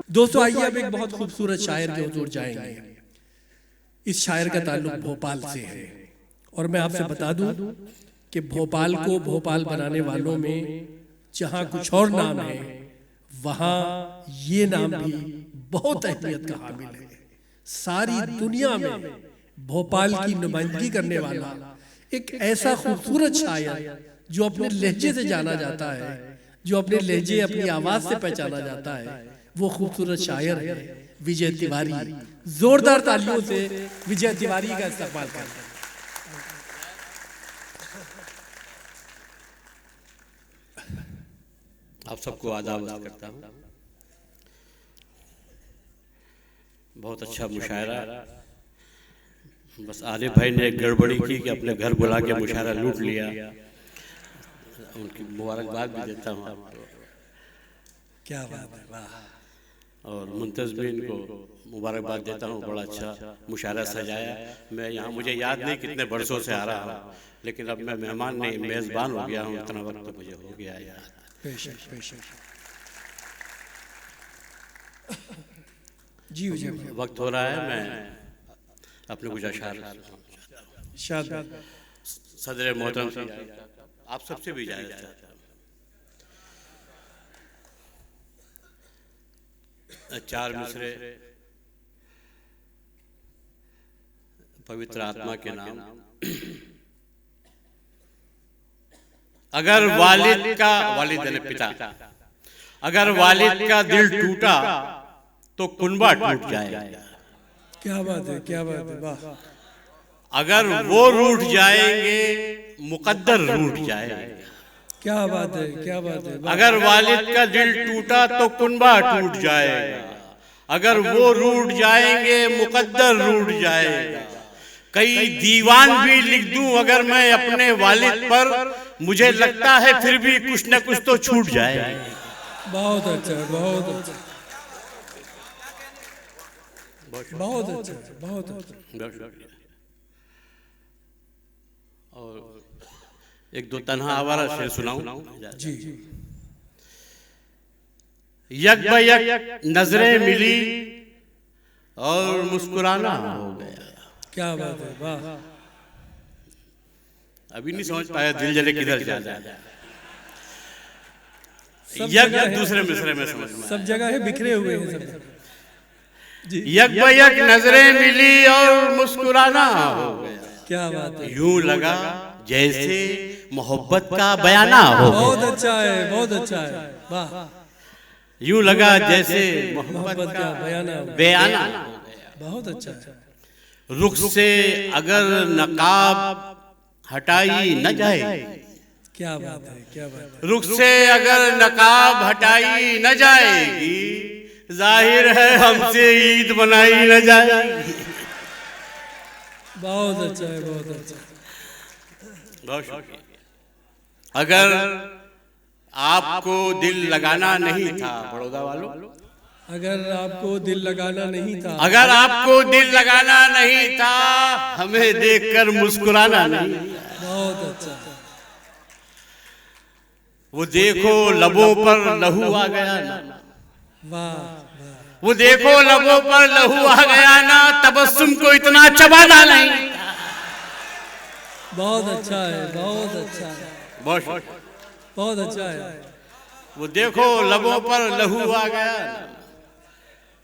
दोस्तों आइए अब एक बहुत खूबसूरत शायर के हुजूर जाएंगे। इस शायर का ताल्लुक भोपाल से है और मैं आपसे बता दूं कि भोपाल को भोपाल बनाने वालों में जहां कुछ और नाम है, वहां ये नाम भी बहुत अहमियत का हामिल है। सारी दुनिया में भोपाल की नुमाइंदगी करने वाला एक ऐसा खूबसूरत शायर जो अपने लहजे से जाना जाता है, जो अपने लहजे अपनी आवाज से पहचाना जाता है, वो खूबसूरत शायर है विजय तिवारी। जोरदार तालियों से विजय तिवारी का इस्तेमाल करें। आप सबको आदाब करता हूँ। बहुत अच्छा मुशायरा। बस आरिफ भाई ने एक गड़बड़ी की कि अपने घर बुला के मुशायरा लूट लिया। उनकी मुबारकबाद भी देता हूँ आपको। क्या बात है, वाह। और मुंतज़मीन को मुबारकबाद देता हूँ, बड़ा अच्छा मुशायरा सजाया। मैं यहाँ मुझे याद नहीं कितने बरसों से आ रहा हूँ, लेकिन अब मैं मेहमान नहीं मेज़बान हो गया हूँ। इतना वक्त तो मुझे हो गया याद। बेशक बेशक जी विजय वक्त हो रहा है, मैं अपने कुछ अशार सदर मोहतरम से आप सबसे भी इजाज़त चाहता हूँ। 4 मिसरे पवित्र आत्मा के नाम। अगर वालिद का, वालिद यानी पिता, अगर वालिद का दिल टूटा तो कुनबा टूट जाएगा। क्या बात है, क्या बात है, वाह। अगर वो रूठ जाएंगे मुकद्दर रूठ जाएगा। क्या बात है, क्या बात है, वाह। अगर वालिद का दिल टूटा तो कुनबा टूट जाएगा। अगर वो रूठ जाएंगे मुकद्दर रूठ जाएगा। कई दीवान भी लिख दूं अगर मैं अपने वालिद पर, मुझे लगता है फिर भी कुछ न कुछ तो छूट जाएगा। बहुत अच्छा, बहुत अच्छा, बहुत अच्छा, बहुत अच्छा। और एक दो तन्हा आवारा शेर सुनाऊं जी। यक बयक नजरें मिली और मुस्कुराना हो गया। क्या बात है, वाह। अभी नहीं समझ पाया दिल जले किधर जा जाए। यक दूसरे मिसरे में समझ में सब जगह है, बिखरे हुए हैं सब। जी। यक बयक नजरें मिली और मुस्कुराना हो गया। क्या बात है, यूं लगा जैसे मोहब्बत का बयाना हो। बहुत अच्छा है, बहुत अच्छा है, वाह। यूं लगा जैसे मोहब्बत का बयाना। बहुत अच्छा है। रुख से अगर नकाब हटाई न जाए, क्या बात है, क्या बात है। रुख से अगर नकाब हटाई न जाएगी, जाहिर है हमसे ईद बनाई न जाएगी। बहुत अच्छा है, बहुत अच्छा। बहुत शुक्रिया। अगर आपको दिल लगाना नहीं था, बड़ौदा वालों, अगर आपको दिल लगाना नहीं था, अगर आपको दिल लगाना नहीं था, हमें देखकर मुस्कुराना नहीं। बहुत अच्छा। वो देखो लबों पर लहू आ गया ना, वाह। वो देखो लबों पर लहू आ गया ना, तबस्सुम को इतना चबाना नहीं। बहुत अच्छा है, बहुत अच्छा है, बहुत अच्छा है। वो देखो लबों पर लहू आ गया ना,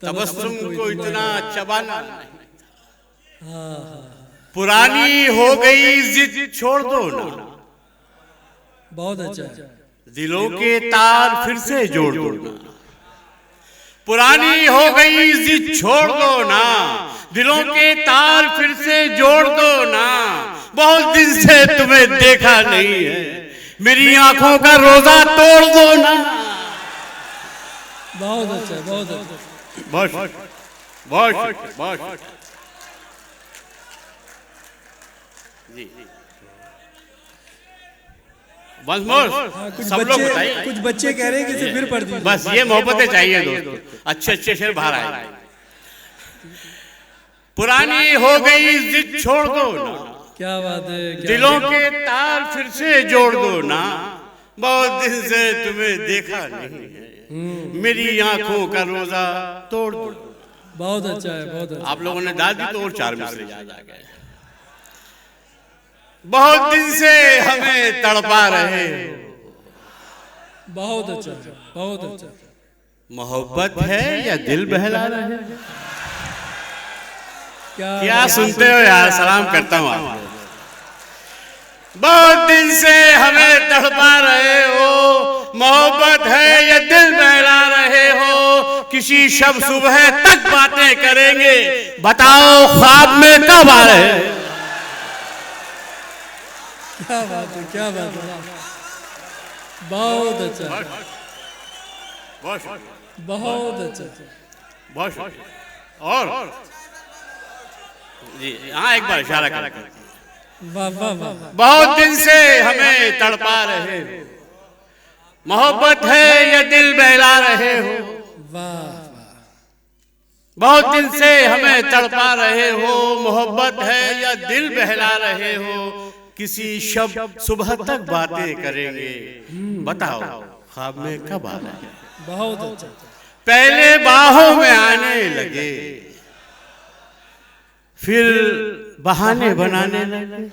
तबस्सुम को इतना चबाना नहीं। पुरानी हो गई जिद छोड़ दो ना, बहुत अच्छा है। दिलों के तार फिर से जोड़ दो ना। पुरानी हो गई जिद छोड़ दो ना, दिलों के तार फिर से जोड़ दो ना। बहुत दिन से तुम्हें देखा नहीं है, मेरी आंखों का रोजा तोड़ दो ना। बहुत अच्छा, बहुत अच्छा। बहुत जी। Once more, सब लोग बताइए। कुछ बच्चे कह रहे हैं कि इसे फिर पढ़ दीजिए। बस ये मोहब्बतें चाहिए दोस्तों, अच्छे अच्छे शेर बाहर आए। पुरानी हो गई जिद छोड़ दो ना, क्या बात है, दिलों के तार फिर से जोड़ दो ना। बहुत दिन से तुम्हें देखा नहीं है, मेरी आंखों का रोजा तोड़ दो। बहुत अच्छा है, बहुत अच्छा। आप लोगों ने दाद दी तो और 4 मिसरे याद आ गए। बहुत दिन से हमें तड़पा रहे हो। बहुत अच्छा, बहुत अच्छा। मोहब्बत है या दिल बहला रहे हो? क्या सुनते हो यार? सलाम करता हूँ आप। बहुत दिन से हमें तड़पा रहे हो, मोहब्बत है या दिल बहला रहे हो, किसी शब सुबह तक बातें करेंगे, बताओ ख्वाब में कब आ रहे हो? क्या बात है, क्या बात है। बहुत अच्छा, बहुत अच्छा। और जी हाँ, एक बार इशारा कर। वाह वाह वाह। बहुत दिन से हमें तड़पा रहे हो, मोहब्बत है या दिल बहला रहे हो। वाह। बहुत दिन से हमें तड़पा रहे हो, मोहब्बत है या दिल बहला रहे हो, किसी शब सुबह तक बातें करेंगे, बताओ ख्वाब में कब आ रहे हो? बहुत अच्छा। पहले बाहों में आने लगे, फिर बहाने बनाने लगे।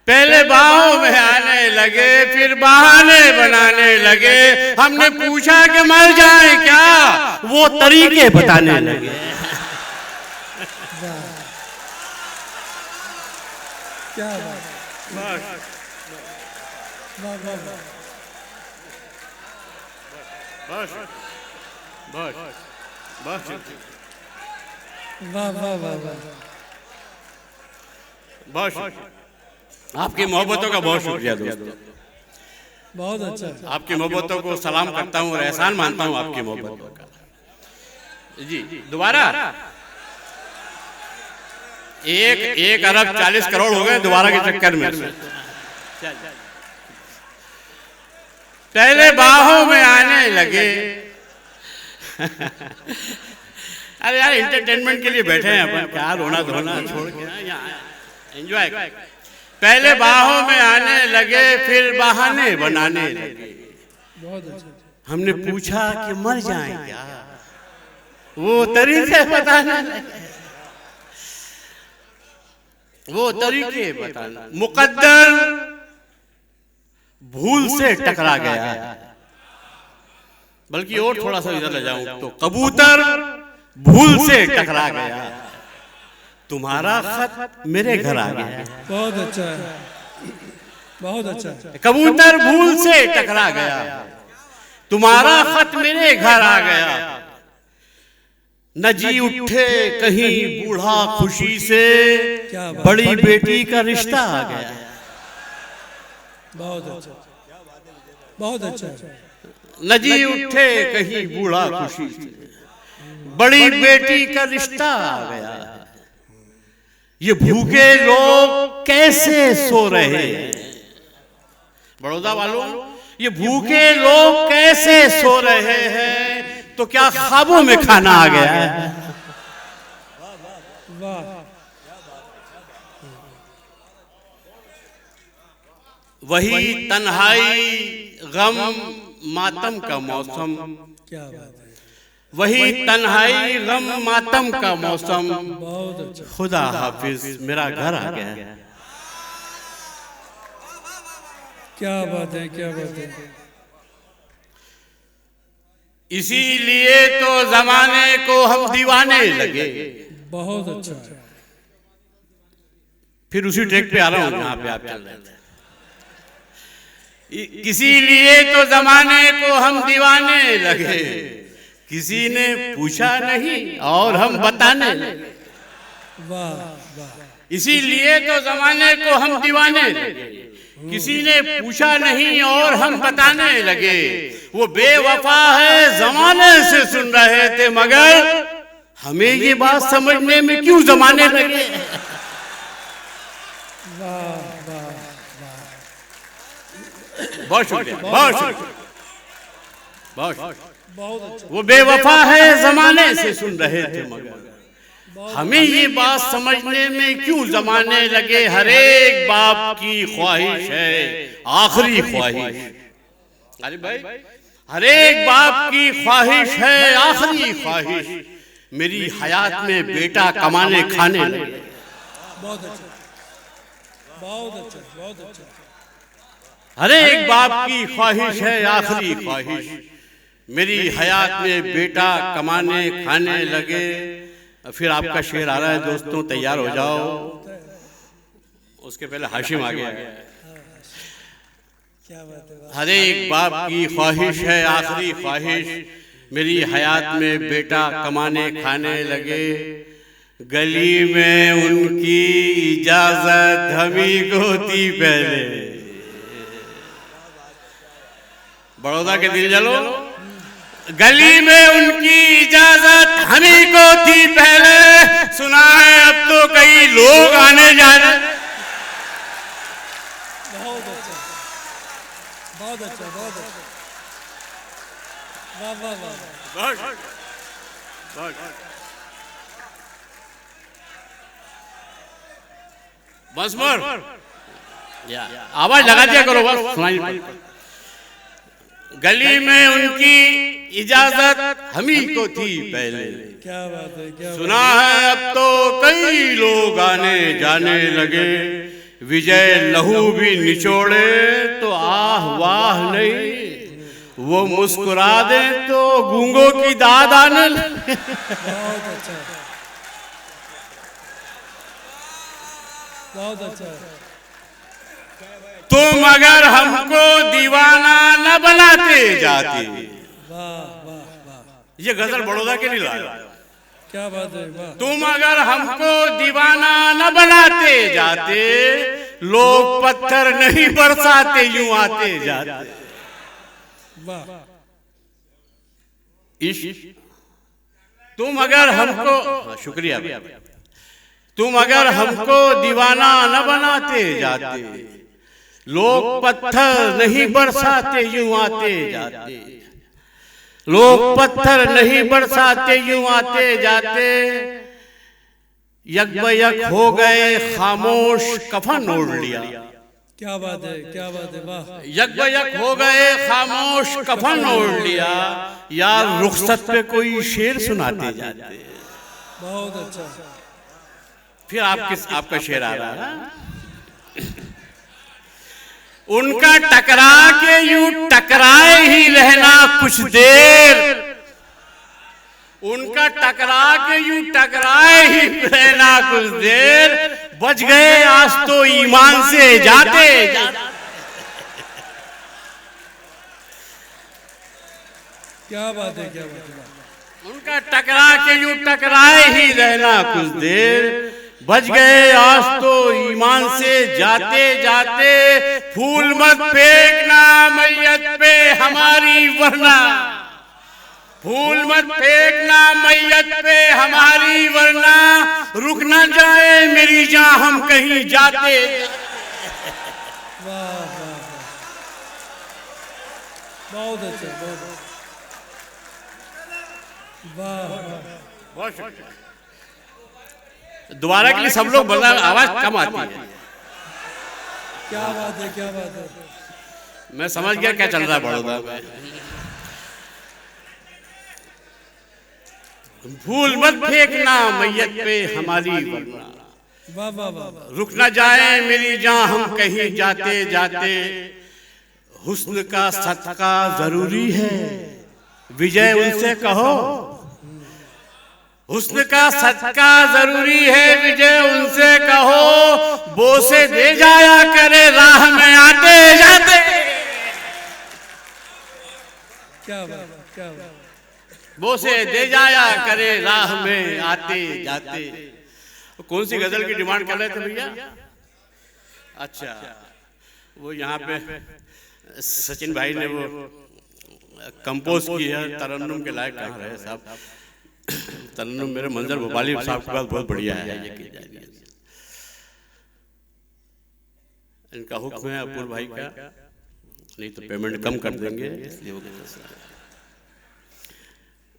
पहले बाहों में आने लगे, फिर बहाने बनाने लगे। हमने पूछा कि मर जाए क्या, वो तरीके बताने लगे। क्या बात। वाह वाह वाह। बस बस बस वाह वाह वाह वाह। बस आपकी मोहब्बतों का बहुत शुक्रिया दोस्तों। बहुत अच्छा। आपकी मोहब्बतों को सलाम करता हूँ और एहसान मानता हूँ आपकी मोहब्बतों का। जी दोबारा 1 अरब 40 करोड़ हो गए दोबारा के चक्कर में। पहले बाहों में आने लगे। अरे यार एंटरटेनमेंट के लिए बैठे हैं अपन, क्या रोना धोना छोड़ के एंजॉय। पहले बाहों में आने लगे, फिर बहाने बनाने लगे। बहुत अच्छा। हमने पूछा कि मर जाएं क्या, वो तरीके बताने लगे। वो तरीके बताना। मुकद्दर भूल से टकरा गया, बल्कि और थोड़ा सा इधर ले जाऊं तो कबूतर भूल से टकरा गया, तुम्हारा खत मेरे घर आ गया। बहुत अच्छा है, बहुत अच्छा। कबूतर भूल से टकरा गया, तुम्हारा खत मेरे घर आ गया। न जी उठे कहीं बूढ़ा खुशी से, बड़ी बेटी का रिश्ता आ गया। बहुत अच्छा, बहुत अच्छा। न जी उठे कहीं बूढ़ा खुशी से, बड़ी बेटी का रिश्ता आ गया। ये भूखे लोग कैसे सो रहे हैं, बड़ौदा वालों, ये भूखे लोग कैसे सो रहे हैं, तो क्या ख्वाबों में खाना आ गया है? वाह। वही तन्हाई गम मातम का मौसम, क्या बात है। वही तन्हाई गम मातम का मौसम, बहुत अच्छा। खुदा हाफिज मेरा घर आ गया। क्या बात है, क्या बात है। इसीलिए तो जमाने को हम दीवाने लगे। बहुत अच्छा। फिर उसी ट्रैक पे आ रहा हूं जहां पे आप चल रहे थे। इसीलिए तो जमाने को हम दीवाने लगे, किसी ने पूछा नहीं और हम बताने लगे। वाह वाह। इसीलिए तो जमाने को हम दीवाने लगे, किसी ने पूछा नहीं और हम बताने लगे। वो बेवफा है जमाने से सुन रहे थे, मगर हमें ये बात समझने में क्यों जमाने लगे। वाह वाह। बहुत शुक्रिया, बहुत शुक्रिया, बहुत। बहुत अच्छा। वो बेवफा है जमाने से सुन रहे थे, मगर हमें ये बात समझने में क्यों जमाने लगे। हर एक बाप की ख्वाहिश है आखिरी ख्वाहिश अरे भाई, हर एक बाप की ख्वाहिश है, आखिरी ख्वाहिश, मेरी हयात में बेटा कमाने खाने लगे। बहुत अच्छा, बहुत अच्छा, बहुत अच्छा। हर एक बाप की ख्वाहिश है, आखिरी ख्वाहिश, मेरी हयात में बेटा कमाने खाने लगे। फिर आपका शेर आ रहा है दोस्तों, तैयार हो जाओ। उसके पहले हाशिम आ गया। क्या बात है। हर एक बाप की ख्वाहिश है, आखिरी ख्वाहिश, मेरी हयात में बेटा कमाने खाने लगे। गली में उनकी इजाजत हमी को थी पहले। बड़ौदा के दिल जलो। गली में उनकी इजाजत हमी को थी पहले, सुना है अब तो कई लोग आने जा रहे। बहुत अच्छा, बहुत अच्छा, बहुत अच्छा। वाह वाह वाह। बस मर, आवाज लगा दिया करो, बस सुनाई पड़ती। गली में उनकी इजाजत हमी को थी पहले। क्या बात है, क्या सुना है अब तो कई लोग आने जाने लगे। विजय लहू भी निचोड़े तो आह वाह नहीं, वो मुस्कुरा दे तो गूंगों की दाद आने लगे। बहुत अच्छा, बहुत अच्छा। तुम अगर हमको दीवाना न बनाते जाते। वाह वाह वाह। ये गजल बड़ौदा के लिए लाया। क्या बात है, वाह। तुम अगर हमको दीवाना न बनाते जाते, लोग पत्थर नहीं बरसाते यूं आते जाते। वाह। तुम अगर हमको, शुक्रिया, तुम अगर हमको दीवाना न बनाते जाते, लोग पत्थर नहीं बरसाते यूं आते जाते। लोग पत्थर नहीं बरसाते यूं आते जाते। यकबयक हो गए खामोश कफन ओढ़ लिया। क्या बात है, क्या बात है, वाह। यकबयक हो गए खामोश कफन ओढ़ लिया। यार रुखसत पे कोई शेर सुनाते जाते। बहुत अच्छा। फिर आपका शेर आ रहा है। उनका टकरा के यूं टकराए ही रहना कुछ देर। उनका टकरा के यूं टकराए ही रहना कुछ देर। बच गए आज तो ईमान से जाते जाते। क्या बात है, क्या बात है। उनका टकरा के यूं टकराए ही रहना कुछ देर। बच गए आज तो ईमान से जाते जाते। फूल मत फेंकना मैयत पे हमारी वरना। फूल मत फेंकना मैयत पे हमारी वरना। रुक ना जाए मेरी जान हम कहीं जाते। वाह वाह, बहुत अच्छा, बहुत वाह। बहुत शुक्रिया। दोबारा के लिए सब लोग बोलना, आवाज कम आती है। क्या बात है, क्या बात है। मैं समझ गया क्या चल रहा है बड़ौदा में। फूल मत फेंकना मैयत पे हमारी वरना। वाह वाह वाह। रुक ना जाए मेरी जान हम कहीं जाते जाते। हुस्न का सदका जरूरी है विजय उनसे कहो। हुस्न का सदका जरूरी है विजय उनसे कहो। बोसे दे जाया करे राह में आते जाते। क्या बात, क्या बात। बोसे दे जाया करे राह में आते जाते। कौन सी गजल की डिमांड कर रहे थे भैया? अच्छा, वो यहाँ पे सचिन भाई ने वो कंपोज की है। तरन्नुम के लायक कहाँ रहे साहब। तरन्नुम मेरे मंजर भोपाली साहब के पास बहुत बढ़िया है। ये की जाए इनका हुक्म है अपूर्व भाई का, नहीं तो पेमेंट कम कर देंगे, इसलिए वो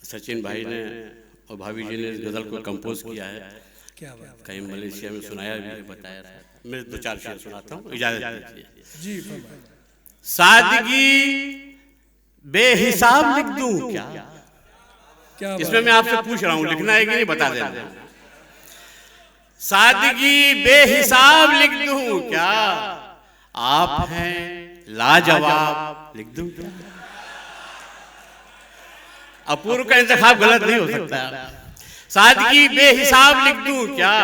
सचिन भाई ने और भाभी जी ने इस गजल को कंपोज किया है। क्या बात। कहीं मलेशिया में सुनाया भी, बताया था। मैं 2-4 शेर सुनाता हूँ, इजाजत दीजिए। जी। सादगी बेहिसाब लिख दूं क्या? क्या इसमें मैं आपसे पूछ रहा हूं, लिखना है कि नहीं बता देना। सादगी बेहिसाब लिख दूं क्या? आप हैं लाजवाब लिख दूं क्या? अपूर्व का इंतखाब गलत नहीं हो सकता। सादगी बेहिसाब लिख दूं क्या?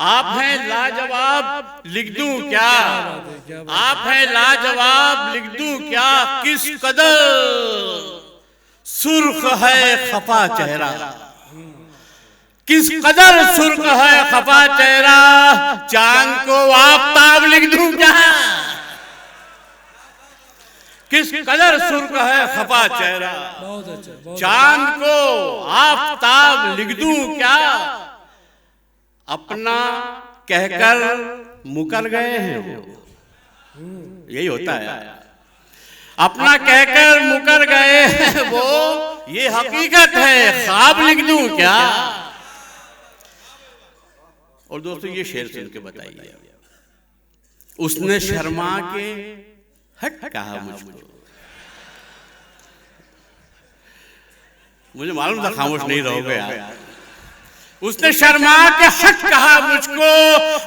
आप हैं लाजवाब लिख दूं क्या? आप हैं लाजवाब लिख दूं क्या? किस कदर सुर्ख है खफा चेहरा, किस कदर सुर्ख है खफा चेहरा, चांद को आफताब लिख दूं क्या? किस कदर सुर्ख है खफा चेहरा, चांद को आफताब लिख दूं क्या? अपना कहकर मुकर गए हैं, यही होता है, अपना कहकर मुकर गए हैं वो, ये हकीकत है, ख्वाब लिख दूं क्या? और दोस्तों ये शेर सुन के बताइए, उसने शर्मा के हट कहा मुझको, मुझे मालूम था खामोश नहीं रहोगे यार। उसने शर्मा के हट कहा मुझको,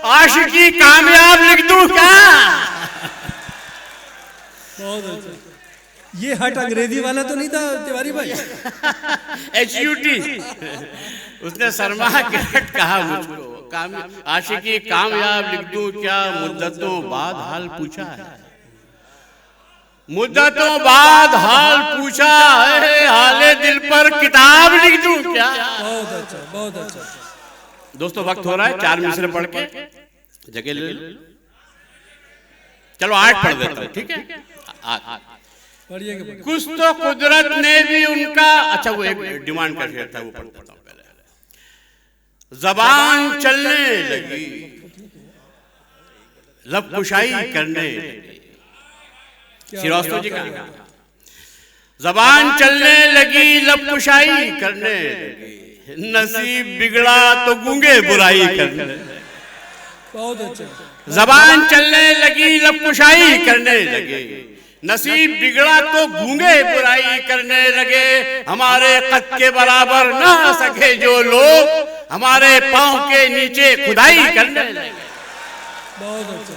आशिकी कामयाब लिख दूं क्या? बहुत अच्छा। ये हट अंग्रेजी वाला तो नहीं था तिवारी भाई? HUT। उसने शर्मा के हट कहा मुझको, आशिकी कामयाब लिख दूं क्या? मुद्दतों बाद हाल पूछा है, मुद्दतों बाद हाल पूछा है, हाले दिल पर किताब लिख दूं क्या? बहुत अच्छा, बहुत अच्छा। दोस्तों वक्त हो रहा है, 4 मिसरे पढ़ के जगह ले लो। चलो 8 पढ़ देता हूं, ठीक है? पढ़िए। कुछ तो कुदरत ने भी उनका, अच्छा वो एक डिमांड का शेर था, वो पढ़ता हूं पहले। जबान चलने लगी, लब कुशाई करने लगी। श्रीवास्तव जी का जबान चलने लगी, लब कुशाई करने लगी, नसीब बिगड़ा तो गूंगे बुराई करने लगे। बहुत अच्छा। जबान चलने लगी, लब कुशाई करने लगे, नसीब बिगड़ा तो गूंगे बुराई करने लगे। हमारे कद के बराबर ना सके जो लोग, हमारे पांव के नीचे खुदाई करने लगे। बहुत अच्छा।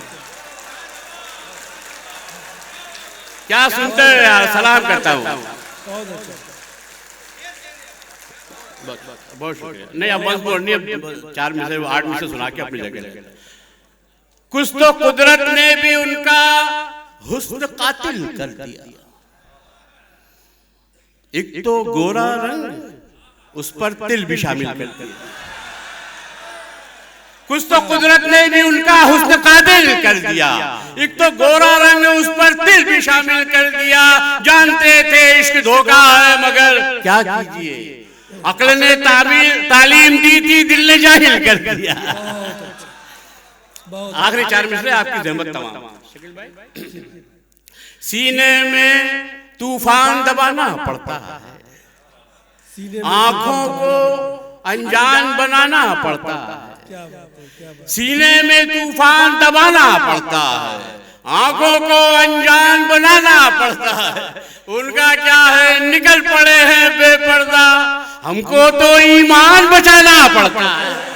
क्या सुनते हो यार, सलाम करता हूँ। बहुत अच्छा। बहुत शुक्रिया। नहीं अब बस बोलनी, अब 4 में से 8 में से सुना के अपनी जगह लगे। कुछ तो कुदरत ने भी उनका हुस्न कातिल कर दिया, एक तो गोरा रंग उस पर तिल भी शामिल कर दिया। कुछ तो कुदरत ने भी उनका हुस्न कातिल कर दिया, एक तो गोरा रंग उस पर तिल भी शामिल कर दिया। जानते थे इश्क धोखा है मगर क्या कीजिए, अक्ल ने तालीम दी थी, दिल ने जाहिल कर दिया। आखिरी 4 मिसरे आपकी जहमत तमाम। सीने में तूफान दबाना पड़ता है, आंखों को अनजान बनाना पड़ता है। सीने में तूफान दबाना पड़ता है, आंखों को अनजान बनाना पड़ता है। उनका क्या है, निकल पड़े हैं बेपर्दा, हमको तो ईमान बचाना पड़ता है।